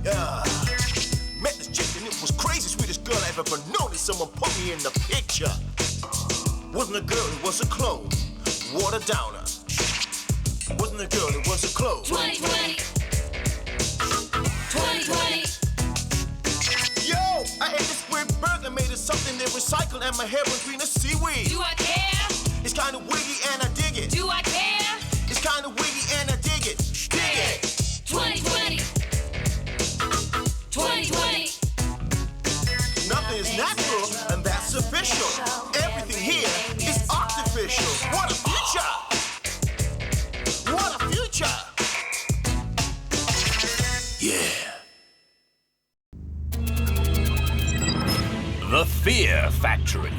Yeah. Met this chick and it was crazy, sweetest girl I've ever known. And someone put me in the picture. Wasn't a girl, it was a clone. Water downer. Wasn't a girl, it was a clone. 2020. 2020. Yo, I ate this weird burger made of something they recycled, and my hair was green as seaweed. Do I care? It's kinda wiggy and I dig it. Do I care? It's kinda wiggy and I dig it. Dig it. 2020. 2020. Nothing is natural, and that's official. Everything here is artificial. What a future! What a future! Yeah. The Fear Factory.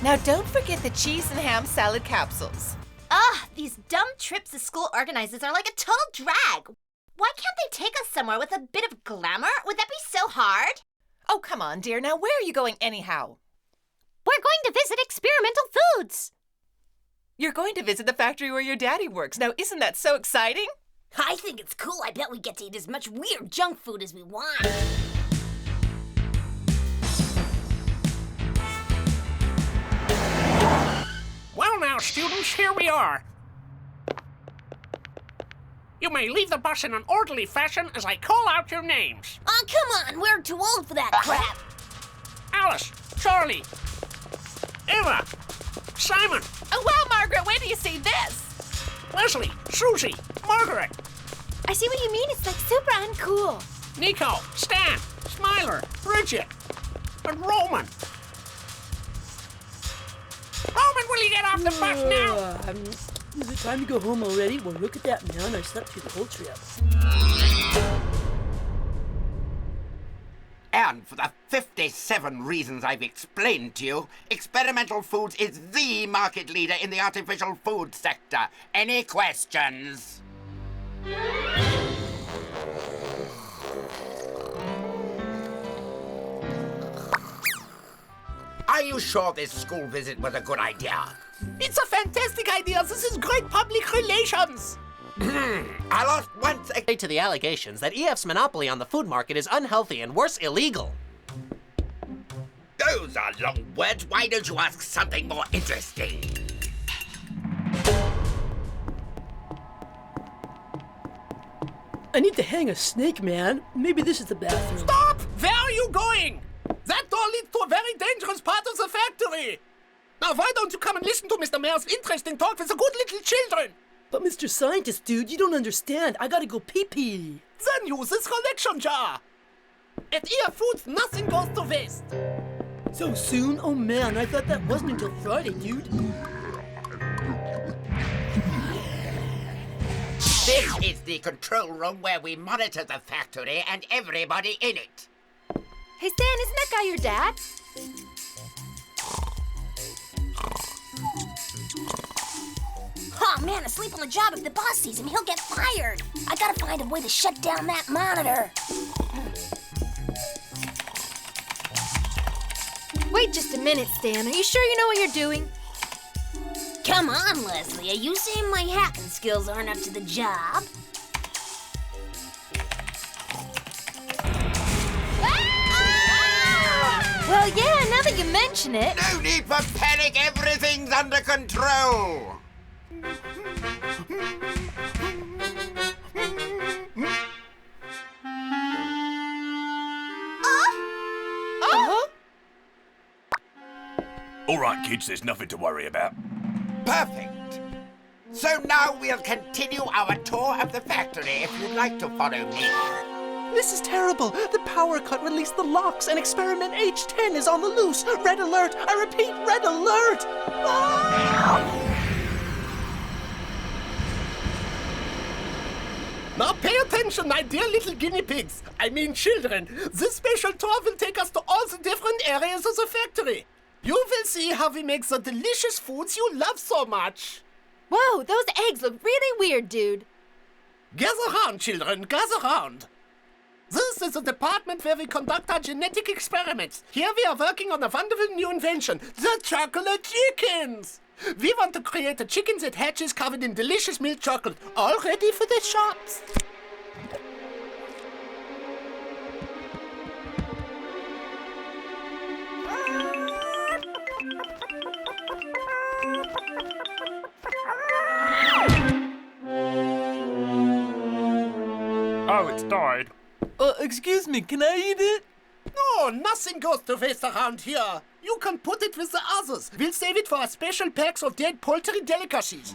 Now don't forget the cheese and ham salad capsules. Ugh, these dumb trips the school organizes are like a total drag. Why can't they take us somewhere with a bit of glamour? Would that be so hard? Oh, come on, dear. Now where are you going anyhow? We're going to visit experimental foods. You're going to visit the factory where your daddy works. Now, isn't that so exciting? I think it's cool. I bet we get to eat as much weird junk food as we want. Well now, students, here we are. You may leave the bus in an orderly fashion as I call out your names. Oh, come on. We're too old for that crap. Alice, Charlie, Eva, Simon, Oh, wow, Margaret, wait till you see this. Leslie, Susie, Margaret, I see what you mean. It's like super uncool. Nico, Stan, Smiler, Bridget, and Roman. Roman, will you get off the bus now? Is it time to go home already? Well, look at that, man. I slept through the whole trip. And for the 57 reasons I've explained to you, Experimental Foods is the market leader in the artificial food sector. Any questions? Are you sure this school visit was a good idea? It's a fantastic idea. This is great public relations. I lost once again. To the allegations that EF's monopoly on the food market is unhealthy and worse, illegal. Those are long words. Why don't you ask something more interesting? I need to hang a snake, man. Maybe this is the bathroom. Stop! Where are you going? That door leads to a very dangerous part of the factory. Now, why don't you come and listen to Mr. Mayor's interesting talk with the good little children? But Mr. Scientist, dude, you don't understand. I gotta go pee-pee. Then use this collection jar. At EF Foods, nothing goes to waste. So soon? Oh man, I thought that wasn't until Friday, dude. This is the control room where we monitor the factory and everybody in it. Hey, Stan, isn't that guy your dad? Oh, man, asleep on the job. If the boss sees him, he'll get fired. I gotta find a way to shut down that monitor. Wait just a minute, Stan. Are you sure you know what you're doing? Come on, Leslie. Are you saying my hacking skills aren't up to the job? Well, yeah, now that you mention it. No need for panic. Everything's under control. All right, kids, there's nothing to worry about. Perfect. So now we'll continue our tour of the factory if you'd like to follow me. This is terrible. The power cut released the locks and experiment H10 is on the loose. Red alert. I repeat, red alert. Ah! Now pay attention, my dear little guinea pigs. I mean children. This special tour will take us to all the different areas of the factory. You will see how we make the delicious foods you love so much. Whoa, those eggs look really weird, dude. Gather round, children, gather round. This is the department where we conduct our genetic experiments. Here we are working on a wonderful new invention, the chocolate chickens. We want to create a chicken that hatches covered in delicious milk chocolate, all ready for the shops. Oh, it's died. Excuse me, can I eat it? No, nothing goes to waste around here. You can put it with the others. We'll save it for a special packs of dead poultry delicacies.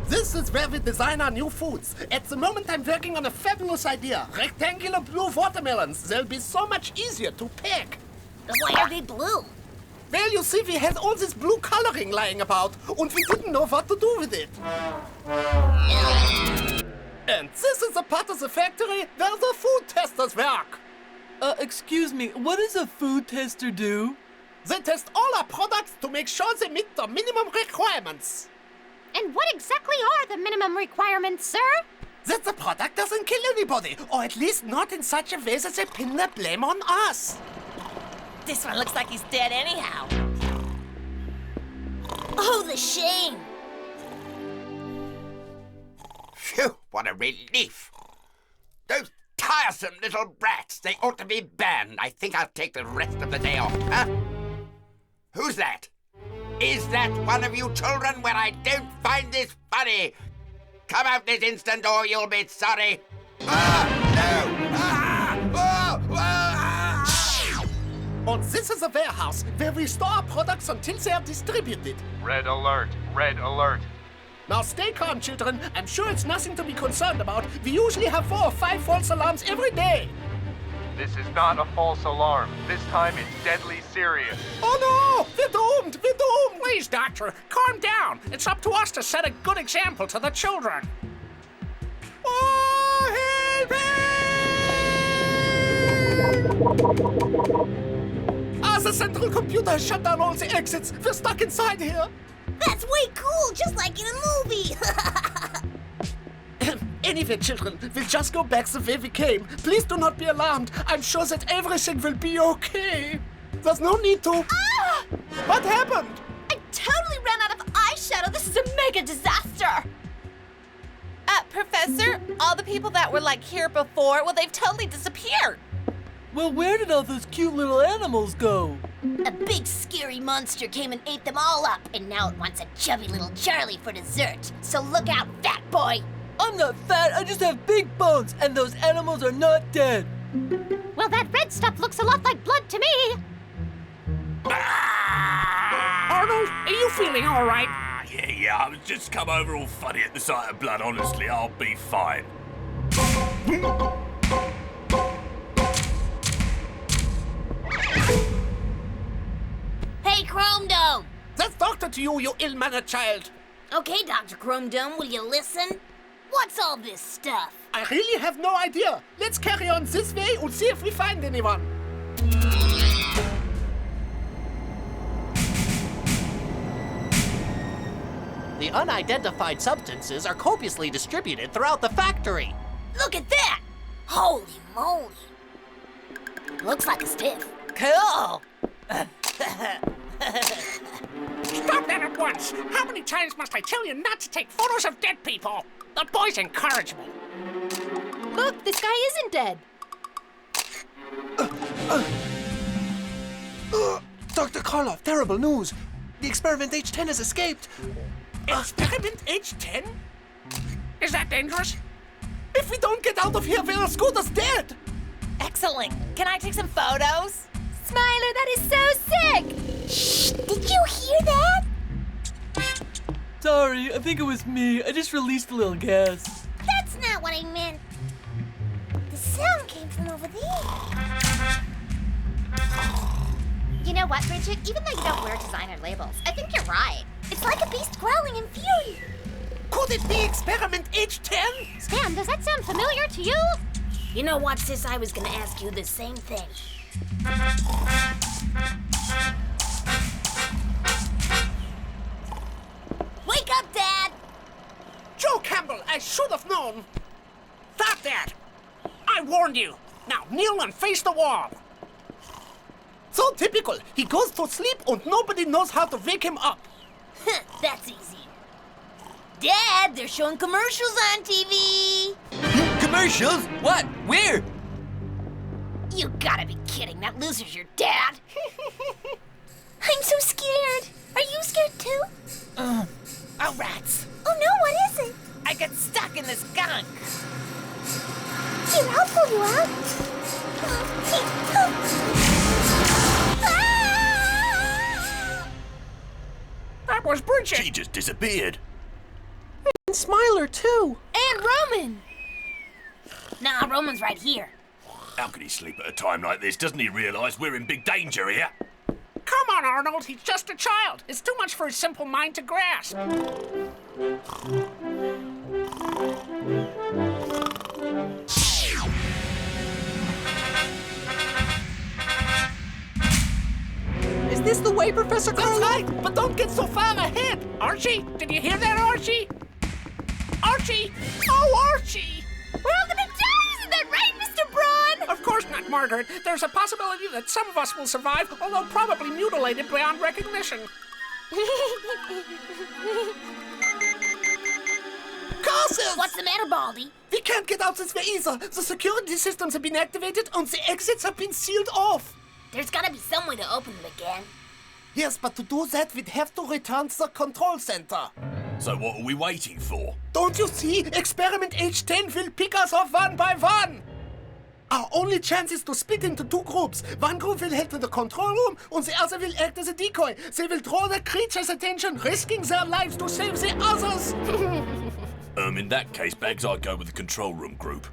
This is where we design our new foods. At the moment, I'm working on a fabulous idea. Rectangular blue watermelons. They'll be so much easier to pack. Why are they blue? Well, you see, we had all this blue coloring lying about, and we didn't know what to do with it. And this is the part of the factory where the food testers work. Excuse me, what does a food tester do? They test all our products to make sure they meet the minimum requirements. And what exactly are the minimum requirements, sir? That the product doesn't kill anybody, or at least not in such a way that they pin the blame on us. This one looks like he's dead anyhow. Oh, the shame. Phew, what a relief. Those tiresome little brats, they ought to be banned. I think I'll take the rest of the day off, huh? Who's that? Is that one of you children where I don't find this funny? Come out this instant or you'll be sorry. Ah, no! Ah! Oh! Ah! And this is a warehouse where we store our products until they are distributed. Red alert. Red alert. Now stay calm, children. I'm sure it's nothing to be concerned about. We usually have 4 or 5 false alarms every day. This is not a false alarm. This time it's deadly serious. Oh no! We're doomed! We're doomed! Please, Doctor, calm down. It's up to us to set a good example to the children. Oh, help me! The central computer has shut down all the exits. We're stuck inside here. That's way cool, just like in a movie. Anyway, children, we'll just go back the way we came. Please do not be alarmed. I'm sure that everything will be okay. There's no need to... Ah! What happened? I totally ran out of eyeshadow. This is a mega disaster. Professor, all the people that were like here before, well, they've totally disappeared. Well, where did all those cute little animals go? A big scary monster came and ate them all up, and now it wants a chubby little Charlie for dessert. So look out, fat boy. I'm not fat, I just have big bones, and those animals are not dead. Well, that red stuff looks a lot like blood to me. Arnold, are you feeling all right? Yeah, I was just come over all funny at the sight of blood. Honestly, I'll be fine. Hey, Chrome Dome. That's doctor to you, you ill-mannered child. Okay, Dr. Chrome Dome, will you listen? What's all this stuff? I really have no idea. Let's carry on this way and see if we find anyone. The unidentified substances are copiously distributed throughout the factory. Look at that! Holy moly! Looks like a stiff. Cool. Stop that at once! How many times must I tell you not to take photos of dead people? The boys encourage me. Look, this guy isn't dead. Dr. Karloff, terrible news. The experiment H10 has escaped. Experiment H10? Is that dangerous? If we don't get out of here, we'll scoot us dead. Excellent. Can I take some photos? Smiler, that is so sick! Shh! Did you hear that? Sorry, I think it was me. I just released a little gas. That's not what I meant. The sound came from over there. You know what, Bridget? Even though you don't wear designer labels, I think you're right. It's like a beast growling in fury. Could it be experiment H10? Stan, does that sound familiar to you? You know what, sis? I was gonna ask you the same thing. Wake up, Dad! Joe, I should have known. Stop that! I warned you. Now kneel and face the wall. So typical. He goes to sleep and nobody knows how to wake him up. That's easy. Dad, they're showing commercials on TV. Commercials? What? Where? You gotta be kidding. That loser's your dad. I'm so scared. Are you scared too? Oh, rats. Oh no, what is it? I got stuck in this gunk. Here, I'll pull you out. That was Bridget. She just disappeared. And Smiler, too. And Roman! Nah, Roman's right here. How can he sleep at a time like this? Doesn't he realise we're in big danger here? Come on, Arnold. He's just a child. It's too much for his simple mind to grasp. Is this the way, Professor That's Carlo? right, but don't get so far ahead. Archie, did you hear that, Archie? Archie! Oh, Archie! We're all gonna die, isn't that right, Mr. Braun? Of course not, Margaret. There's a possibility that some of us will survive, although probably mutilated beyond recognition. Carson! What's the matter, Baldy? We can't get out this way either. The security systems have been activated and the exits have been sealed off. There's gotta be some way to open them again. Yes, but to do that, we'd have to return to the control center. So what are we waiting for? Don't you see? Experiment H10 will pick us off one by one. Our only chance is to split into two groups. One group will head to the control room, and the other will act as a decoy. They will draw the creature's attention, risking their lives to save the others. In that case, Bags, I'd go with the control room group.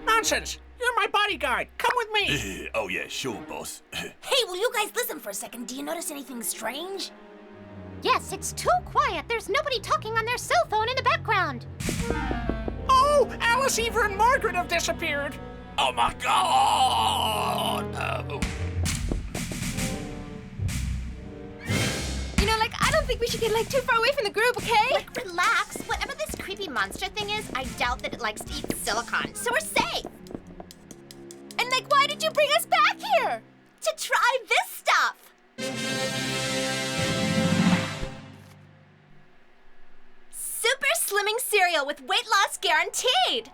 Nonsense! You're my bodyguard. Come with me. Oh yeah, sure, boss. Hey, will you guys listen for a second? Do you notice anything strange? Yes, it's too quiet. There's nobody talking on their cell phone in the background. Oh, Alice, Eva, and Margaret have disappeared. Oh my God! Oh. You know, I don't think we should get, too far away from the group, okay? Relax. Whatever this creepy monster thing is, I doubt that it likes to eat silicon, so we're safe. And, why did you bring us back here? To try this stuff. Super slimming cereal with weight loss guaranteed.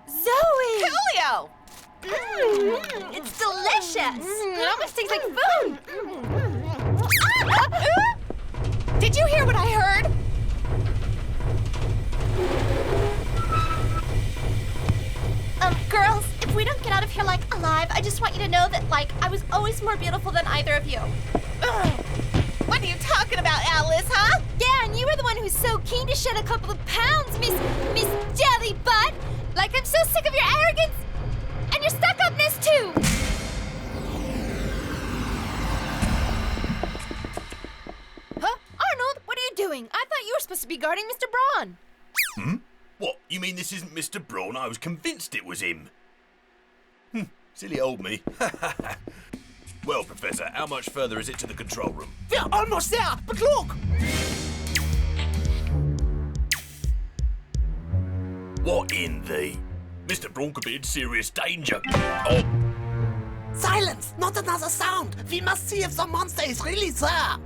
Zoe! Julio! It's delicious. It almost tastes like food. Did you hear what I heard? Girls, if we don't get out of here, alive, I just want you to know that, I was always more beautiful than either of you. What are you talking about, Alice, huh? Yeah, and you were the one who's so keen to shed a couple of pounds, Miss Jelly Butt. I'm so sick of your arrogance and your stuck-upness, too. Huh? Arnold, what are you doing? I thought you were supposed to be guarding Mr. Braun. What? You mean this isn't Mr. Braun? I was convinced it was him. Silly old me. Well, Professor, how much further is it to the control room? We're almost there, but look! What in the... Mr. Braun could be in serious danger. Oh, Silence! Not another sound! We must see if the monster is really there!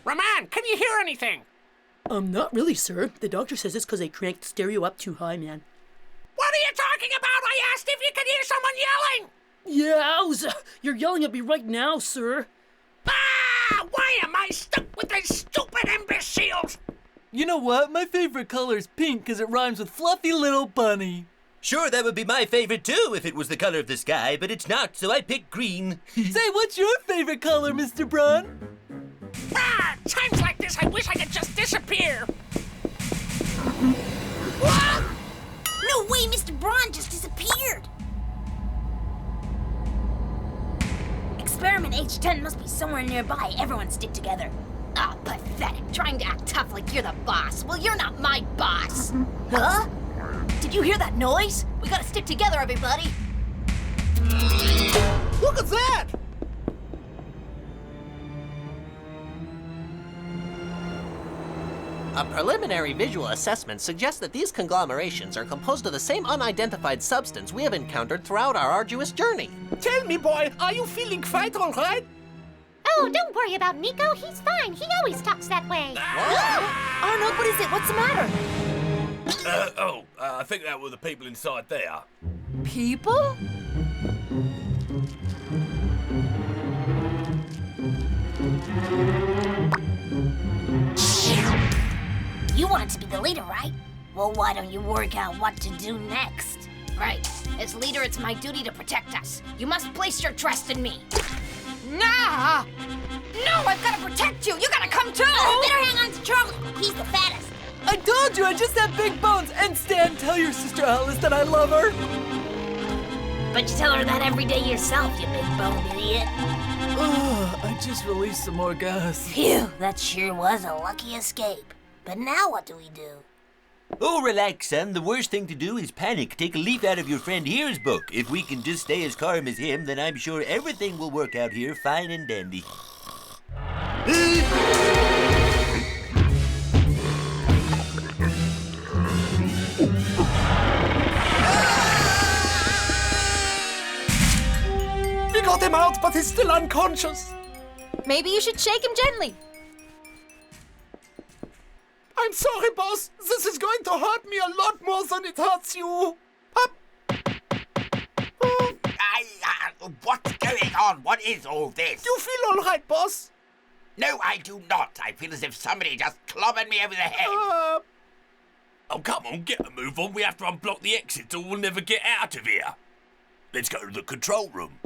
Roman, can you hear anything? Not really, sir. The doctor says it's because they cranked the stereo up too high, man. What are you talking about? I asked if you could hear someone yelling! Yowza! You're yelling at me right now, sir. Why am I stuck with these stupid imbeciles? You know what? My favorite color is pink because it rhymes with fluffy little bunny. Sure, that would be my favorite too if it was the color of the sky, but it's not, so I picked green. Say, what's your favorite color, Mr. Braun? Times like this, I wish I could just disappear. No way, Mr. Braun just disappeared. Experiment H10 must be somewhere nearby. Everyone stick together. Ah, pathetic. Trying to act tough like you're the boss. Well, you're not my boss. Huh? Did you hear that noise? We gotta stick together, everybody. Look at that! A preliminary visual assessment suggests that these conglomerations are composed of the same unidentified substance we have encountered throughout our arduous journey. Tell me, boy, are you feeling quite all right? Oh, don't worry about Nico. He's fine. He always talks that way. Arnold, what is it? What's the matter? I think that were the people inside there. People? You want to be the leader, right? Well, why don't you work out what to do next? Right. As leader, it's my duty to protect us. You must place your trust in me. Nah! No, I've got to protect you. You gotta come too. Better hang on to Charlie. He's the fattest. I told you I just have big bones. And Stan, tell your sister Alice that I love her. But you tell her that every day yourself, you big boned idiot. I just released some more gas. Phew, that sure was a lucky escape. But now what do we do? Oh, relax, son. The worst thing to do is panic. Take a leaf out of your friend here's book. If we can just stay as calm as him, then I'm sure everything will work out here fine and dandy. We got him out, but he's still unconscious. Maybe you should shake him gently. I'm sorry, boss. This is going to hurt me a lot more than it hurts you. Up. What's going on? What is all this? You feel all right, boss? No, I do not. I feel as if somebody just clobbered me over the head. Oh, come on, get a move on. We have to unblock the exits or we'll never get out of here. Let's go to the control room.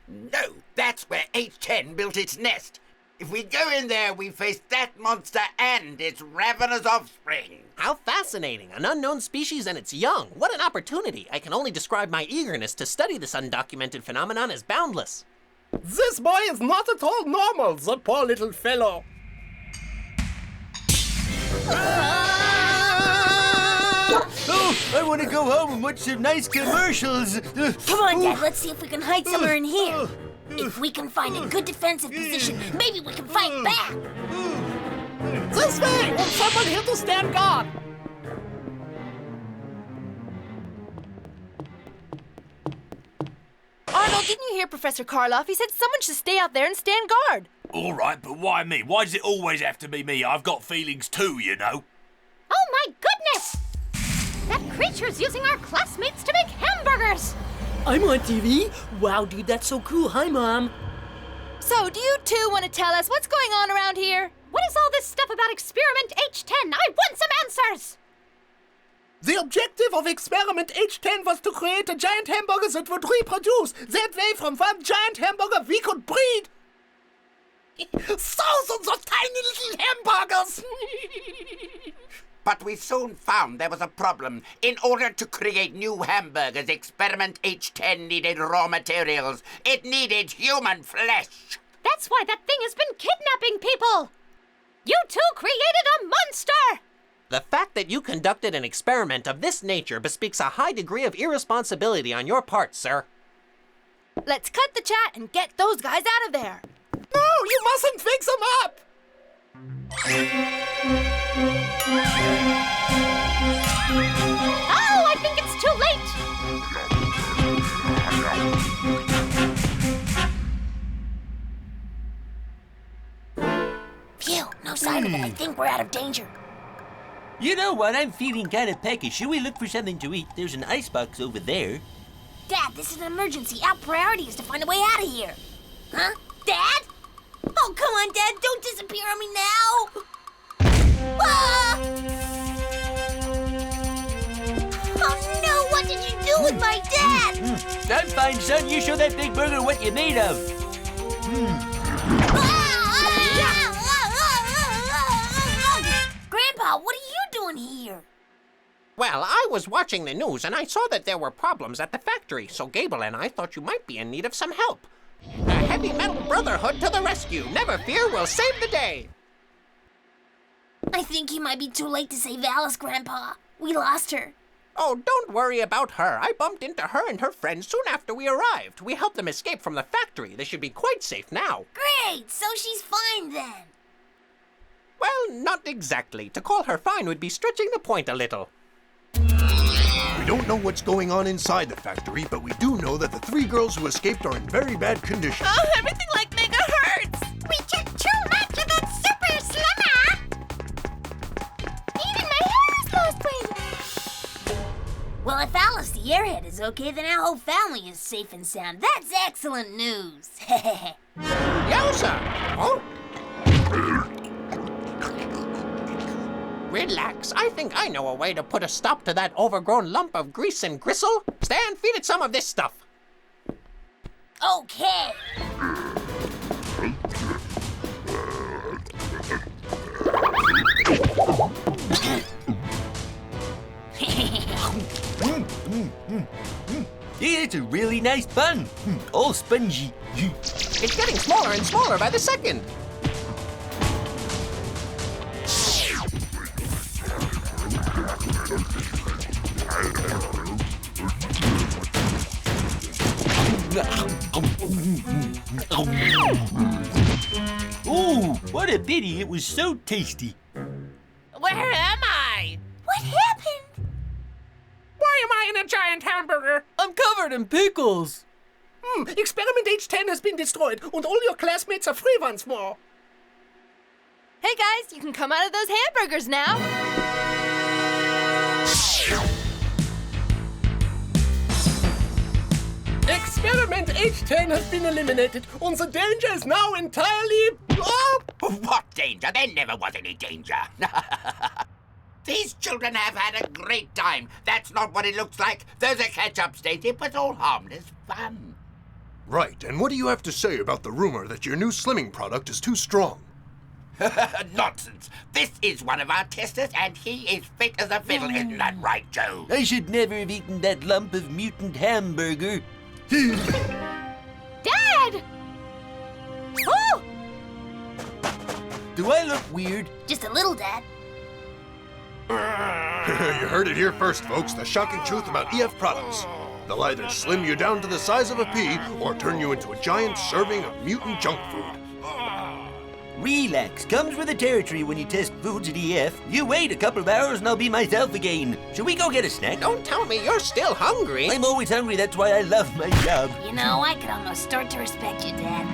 No, that's where H10 built its nest. If we go in there, we face that monster and its ravenous offspring. How fascinating. An unknown species and its young. What an opportunity. I can only describe my eagerness to study this undocumented phenomenon as boundless. This boy is not at all normal, the poor little fellow. Oh, I want to go home and watch some nice commercials. Come on, Dad, let's see if we can hide somewhere in here. If we can find a good defensive position, maybe we can fight back. This way! And someone here to stand guard. Arnold, didn't you hear Professor Karloff? He said someone should stay out there and stand guard. All right, but why me? Why does it always have to be me? I've got feelings too, you know. Oh my goodness! That creature's using our classmates to make hamburgers! I'm on TV? Wow, dude, that's so cool. Hi, Mom. So, do you two want to tell us what's going on around here? What is all this stuff about Experiment H10? I want some answers! The objective of Experiment H10 was to create a giant hamburger that would reproduce. That way, from one giant hamburger, we could breed thousands of tiny little hamburgers. But we soon found there was a problem. In order to create new hamburgers, Experiment H10 needed raw materials. It needed human flesh. That's why that thing has been kidnapping people! You two created a monster! The fact that you conducted an experiment of this nature bespeaks a high degree of irresponsibility on your part, sir. Let's cut the chat and get those guys out of there. No, you mustn't wake them up! Oh, I think it's too late! Phew, no sign of it. I think we're out of danger. You know what? I'm feeling kind of peckish. Should we look for something to eat? There's an icebox over there. Dad, this is an emergency. Our priority is to find a way out of here. Huh? Dad? Oh, come on, Dad. Don't disappear on me now. Ah! Oh, no. What did you do with my dad? I'm fine, son. You show that big burger what you're made of. Grandpa, what are you doing here? Well, I was watching the news and I saw that there were problems at the factory, so Gable and I thought you might be in need of some help. A heavy metal brotherhood to the rescue. Never fear, we'll save the day. I think you might be too late to save Alice, Grandpa. We lost her. Oh, don't worry about her. I bumped into her and her friends soon after we arrived. We helped them escape from the factory. They should be quite safe now. Great, so she's fine then. Well, not exactly. To call her fine would be stretching the point a little. We don't know what's going on inside the factory, but we do know that the 3 girls who escaped are in very bad condition. Oh, everything like mega hurts! We took too much of that super slimmer! Even my hair has lost weight! Well, if Alice the airhead is okay, then our whole family is safe and sound. That's excellent news. Yowza! Oh? Relax. I think I know a way to put a stop to that overgrown lump of grease and gristle. Stan, feed it some of this stuff. Okay. Yeah, it's a really nice bun. All spongy. It's getting smaller and smaller by the second. Ooh, what a pity. It was so tasty. Where am I? What happened? Why am I in a giant hamburger? I'm covered in pickles. Experiment H10 has been destroyed, and all your classmates are free once more. Hey guys, you can come out of those hamburgers now. Experiment H10 has been eliminated, and the danger is now entirely... Oh! What danger? There never was any danger. These children have had a great time. That's not what it looks like. There's a catch-up state. It was all harmless fun. Right, and what do you have to say about the rumor that your new slimming product is too strong? Nonsense. This is one of our testers, and he is fit as a fiddle. Isn't that right, Joe? I should never have eaten that lump of mutant hamburger. Dad! Oh! Do I look weird? Just a little, Dad. You heard it here first, folks. The shocking truth about EF products. They'll either slim you down to the size of a pea or turn you into a giant serving of mutant junk food. Relax. Comes with the territory when you test foods at EF. You wait a couple of hours and I'll be myself again. Shall we go get a snack? Don't tell me you're still hungry. I'm always hungry. That's why I love my job. You know, I could almost start to respect you, Dad.